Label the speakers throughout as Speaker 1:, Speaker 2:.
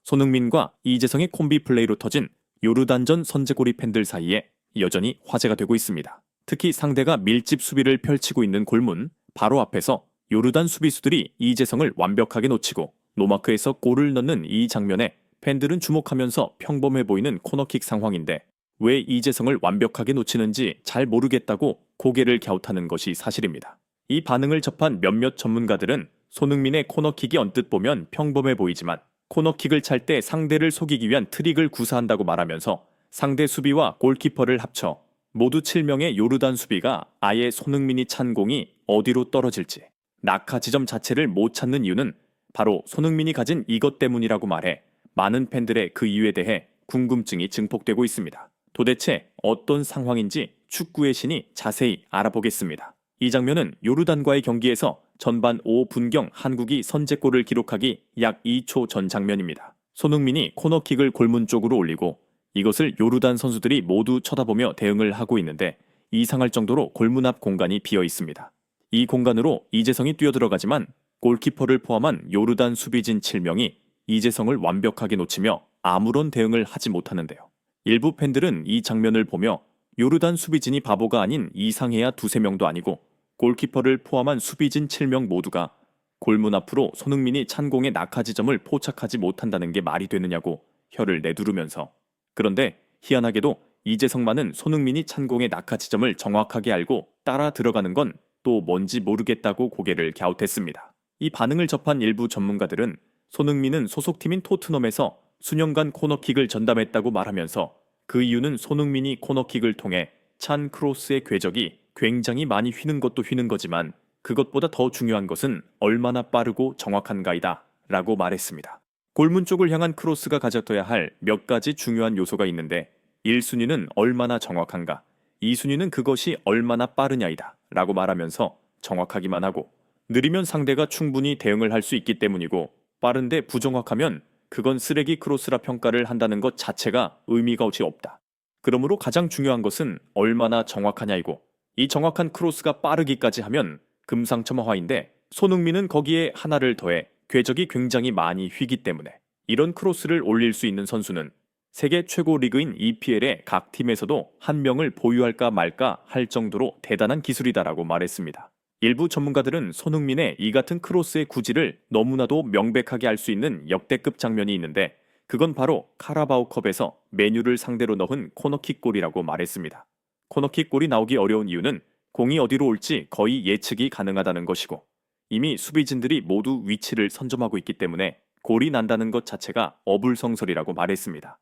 Speaker 1: 손흥민과 이재성의 콤비 플레이로 터진 요르단전 선제골이 팬들 사이에 여전히 화제가 되고 있습니다. 특히 상대가 밀집 수비를 펼치고 있는 골문 바로 앞에서 요르단 수비수들이 이재성을 완벽하게 놓치고 노마크에서 골을 넣는 이 장면에 팬들은 주목하면서 평범해 보이는 코너킥 상황인데 왜 이재성을 완벽하게 놓치는지 잘 모르겠다고 고개를 갸웃하는 것이 사실입니다. 이 반응을 접한 몇몇 전문가들은 손흥민의 코너킥이 언뜻 보면 평범해 보이지만 코너킥을 찰 때 상대를 속이기 위한 트릭을 구사한다고 말하면서 상대 수비와 골키퍼를 합쳐 모두 7명의 요르단 수비가 아예 손흥민이 찬 공이 어디로 떨어질지 낙하 지점 자체를 못 찾는 이유는 바로 손흥민이 가진 이것 때문이라고 말해 많은 팬들의 그 이유에 대해 궁금증이 증폭되고 있습니다. 도대체 어떤 상황인지 축구의 신이 자세히 알아보겠습니다. 이 장면은 요르단과의 경기에서 전반 5분경 한국이 선제골을 기록하기 약 2초 전 장면입니다. 손흥민이 코너킥을 골문 쪽으로 올리고 이것을 요르단 선수들이 모두 쳐다보며 대응을 하고 있는데 이상할 정도로 골문 앞 공간이 비어 있습니다. 이 공간으로 이재성이 뛰어들어가지만 골키퍼를 포함한 요르단 수비진 7명이 이재성을 완벽하게 놓치며 아무런 대응을 하지 못하는데요. 일부 팬들은 이 장면을 보며 요르단 수비진이 바보가 아닌 이상해야 두세 명도 아니고 골키퍼를 포함한 수비진 7명 모두가 골문 앞으로 손흥민이 찬 공의 낙하 지점을 포착하지 못한다는 게 말이 되느냐고 혀를 내두르면서 그런데 희한하게도 이재성만은 손흥민이 찬 공의 낙하 지점을 정확하게 알고 따라 들어가는 건 또 뭔지 모르겠다고 고개를 갸웃했습니다. 이 반응을 접한 일부 전문가들은 손흥민은 소속팀인 토트넘에서 수년간 코너킥을 전담했다고 말하면서 그 이유는 손흥민이 코너킥을 통해 찬 크로스의 궤적이 굉장히 많이 휘는 것도 휘는 거지만 그것보다 더 중요한 것은 얼마나 빠르고 정확한가이다 라고 말했습니다. 골문 쪽을 향한 크로스가 가졌어야 할 몇 가지 중요한 요소가 있는데 1순위는 얼마나 정확한가, 2순위는 그것이 얼마나 빠르냐이다 라고 말하면서 정확하기만 하고 느리면 상대가 충분히 대응을 할 수 있기 때문이고 빠른데 부정확하면 그건 쓰레기 크로스라 평가를 한다는 것 자체가 의미가 없이 없다. 그러므로 가장 중요한 것은 얼마나 정확하냐이고 이 정확한 크로스가 빠르기까지 하면 금상첨화인데 손흥민은 거기에 하나를 더해 궤적이 굉장히 많이 휘기 때문에 이런 크로스를 올릴 수 있는 선수는 세계 최고 리그인 EPL의 각 팀에서도 한 명을 보유할까 말까 할 정도로 대단한 기술이다라고 말했습니다. 일부 전문가들은 손흥민의 이 같은 크로스의 구질을 너무나도 명백하게 알 수 있는 역대급 장면이 있는데 그건 바로 카라바오컵에서 맨유를 상대로 넣은 코너킥 골이라고 말했습니다. 코너킥 골이 나오기 어려운 이유는 공이 어디로 올지 거의 예측이 가능하다는 것이고 이미 수비진들이 모두 위치를 선점하고 있기 때문에 골이 난다는 것 자체가 어불성설이라고 말했습니다.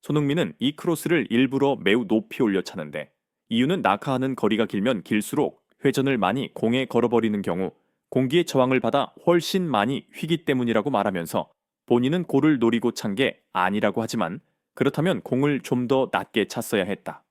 Speaker 1: 손흥민은 이 크로스를 일부러 매우 높이 올려 차는데 이유는 낙하하는 거리가 길면 길수록 회전을 많이 공에 걸어버리는 경우 공기의 저항을 받아 훨씬 많이 휘기 때문이라고 말하면서 본인은 골을 노리고 찬 게 아니라고 하지만 그렇다면 공을 좀 더 낮게 찼어야 했다.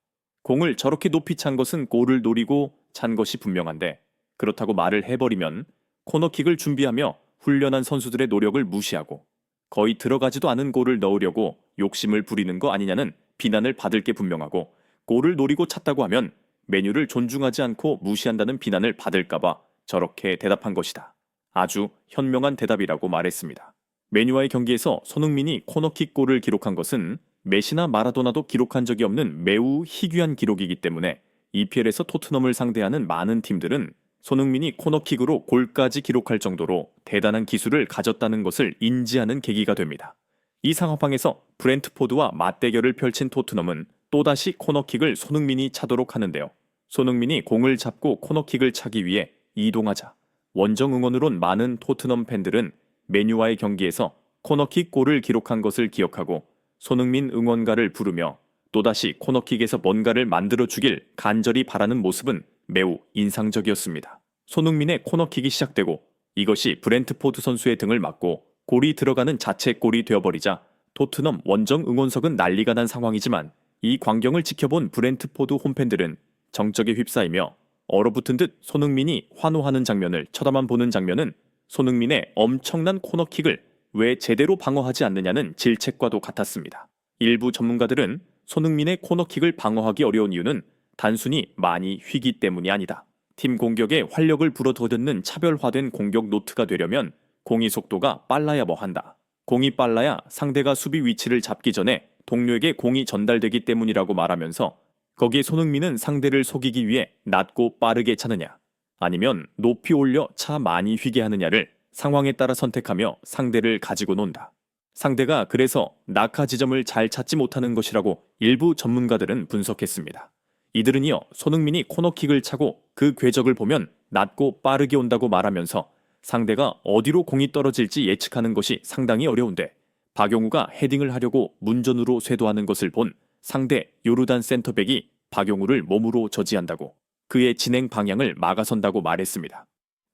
Speaker 1: 공을 저렇게 높이 찬 것은 골을 노리고 찬 것이 분명한데 그렇다고 말을 해버리면 코너킥을 준비하며 훈련한 선수들의 노력을 무시하고 거의 들어가지도 않은 골을 넣으려고 욕심을 부리는 거 아니냐는 비난을 받을 게 분명하고 골을 노리고 찼다고 하면 메뉴를 존중하지 않고 무시한다는 비난을 받을까봐 저렇게 대답한 것이다. 아주 현명한 대답이라고 말했습니다. 메뉴와의 경기에서 손흥민이 코너킥 골을 기록한 것은 메시나 마라도나도 기록한 적이 없는 매우 희귀한 기록이기 때문에 EPL에서 토트넘을 상대하는 많은 팀들은 손흥민이 코너킥으로 골까지 기록할 정도로 대단한 기술을 가졌다는 것을 인지하는 계기가 됩니다. 이 상황에서 브렌트포드와 맞대결을 펼친 토트넘은 또다시 코너킥을 손흥민이 차도록 하는데요. 손흥민이 공을 잡고 코너킥을 차기 위해 이동하자 원정 응원을 온 많은 토트넘 팬들은 맨유와의 경기에서 코너킥 골을 기록한 것을 기억하고 손흥민 응원가를 부르며 또다시 코너킥에서 뭔가를 만들어주길 간절히 바라는 모습은 매우 인상적이었습니다. 손흥민의 코너킥이 시작되고 이것이 브렌트포드 선수의 등을 맞고 골이 들어가는 자책골이 되어버리자 토트넘 원정 응원석은 난리가 난 상황이지만 이 광경을 지켜본 브렌트포드 홈팬들은 정적에 휩싸이며 얼어붙은 듯 손흥민이 환호하는 장면을 쳐다만 보는 장면은 손흥민의 엄청난 코너킥을 왜 제대로 방어하지 않느냐는 질책과도 같았습니다. 일부 전문가들은 손흥민의 코너킥을 방어하기 어려운 이유는 단순히 많이 휘기 때문이 아니다. 팀 공격에 활력을 불어넣는 차별화된 공격 노트가 되려면 공이 속도가 빨라야 뭐한다. 공이 빨라야 상대가 수비 위치를 잡기 전에 동료에게 공이 전달되기 때문이라고 말하면서 거기에 손흥민은 상대를 속이기 위해 낮고 빠르게 차느냐 아니면 높이 올려 차 많이 휘게 하느냐를 상황에 따라 선택하며 상대를 가지고 논다. 상대가 그래서 낙하 지점을 잘 찾지 못하는 것이라고 일부 전문가들은 분석했습니다. 이들은 이어 손흥민이 코너킥을 차고 그 궤적을 보면 낮고 빠르게 온다고 말하면서 상대가 어디로 공이 떨어질지 예측하는 것이 상당히 어려운데 박용우가 헤딩을 하려고 문전으로 쇄도하는 것을 본 상대 요르단 센터백이 박용우를 몸으로 저지한다고 그의 진행 방향을 막아선다고 말했습니다.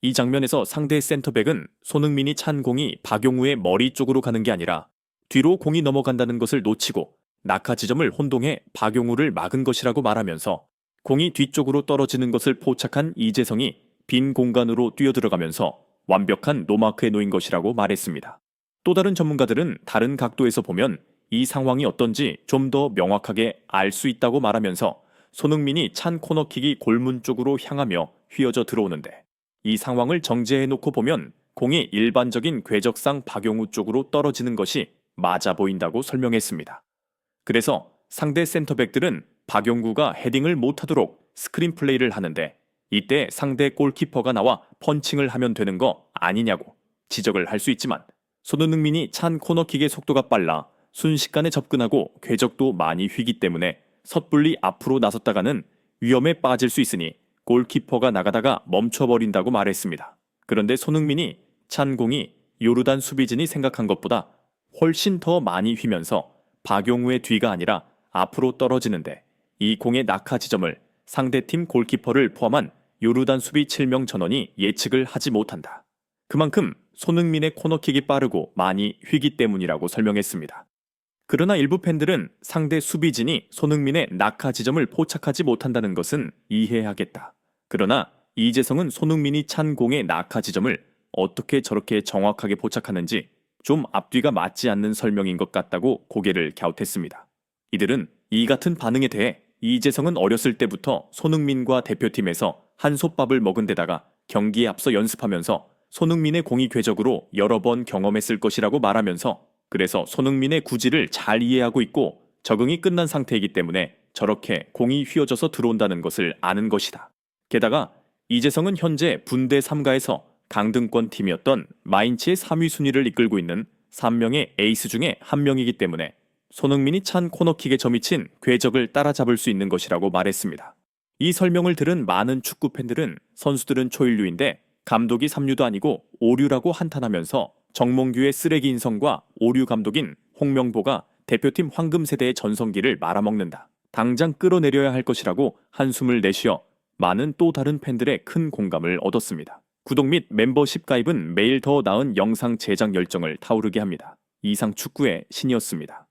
Speaker 1: 이 장면에서 상대 센터백은 손흥민이 찬 공이 박용우의 머리 쪽으로 가는 게 아니라 뒤로 공이 넘어간다는 것을 놓치고 낙하 지점을 혼동해 박용우를 막은 것이라고 말하면서 공이 뒤쪽으로 떨어지는 것을 포착한 이재성이 빈 공간으로 뛰어들어가면서 완벽한 노마크에 놓인 것이라고 말했습니다. 또 다른 전문가들은 다른 각도에서 보면 이 상황이 어떤지 좀 더 명확하게 알 수 있다고 말하면서 손흥민이 찬 코너킥이 골문 쪽으로 향하며 휘어져 들어오는데 이 상황을 정제해놓고 보면 공이 일반적인 궤적상 박용우 쪽으로 떨어지는 것이 맞아 보인다고 설명했습니다. 그래서 상대 센터백들은 박용우가 헤딩을 못하도록 스크린 플레이를 하는데 이때 상대 골키퍼가 나와 펀칭을 하면 되는 거 아니냐고 지적을 할 수 있지만 손흥민이 찬 코너킥의 속도가 빨라 순식간에 접근하고 궤적도 많이 휘기 때문에 섣불리 앞으로 나섰다가는 위험에 빠질 수 있으니 골키퍼가 나가다가 멈춰버린다고 말했습니다. 그런데 손흥민이 찬 공이 요르단 수비진이 생각한 것보다 훨씬 더 많이 휘면서 박용우의 뒤가 아니라 앞으로 떨어지는데 이 공의 낙하 지점을 상대팀 골키퍼를 포함한 요르단 수비 7명 전원이 예측을 하지 못한다. 그만큼 손흥민의 코너킥이 빠르고 많이 휘기 때문이라고 설명했습니다. 그러나 일부 팬들은 상대 수비진이 손흥민의 낙하 지점을 포착하지 못한다는 것은 이해하겠다. 그러나 이재성은 손흥민이 찬 공의 낙하 지점을 어떻게 저렇게 정확하게 포착하는지 좀 앞뒤가 맞지 않는 설명인 것 같다고 고개를 갸웃했습니다. 이들은 이 같은 반응에 대해 이재성은 어렸을 때부터 손흥민과 대표팀에서 한솥밥을 먹은 데다가 경기에 앞서 연습하면서 손흥민의 공이 궤적으로 여러 번 경험했을 것이라고 말하면서 그래서 손흥민의 구질을 잘 이해하고 있고 적응이 끝난 상태이기 때문에 저렇게 공이 휘어져서 들어온다는 것을 아는 것이다. 게다가 이재성은 현재 분대 3가에서 강등권 팀이었던 마인츠의 3위 순위를 이끌고 있는 3명의 에이스 중에 한 명이기 때문에 손흥민이 찬 코너킥에 점이친 궤적을 따라잡을 수 있는 것이라고 말했습니다. 이 설명을 들은 많은 축구 팬들은 선수들은 초일류인데 감독이 3류도 아니고 5류라고 한탄하면서 정몽규의 쓰레기 인성과 5류 감독인 홍명보가 대표팀 황금 세대의 전성기를 말아먹는다. 당장 끌어내려야 할 것이라고 한숨을 내쉬어 많은 또 다른 팬들의 큰 공감을 얻었습니다. 구독 및 멤버십 가입은 매일 더 나은 영상 제작 열정을 타오르게 합니다. 이상 축구의 신이었습니다.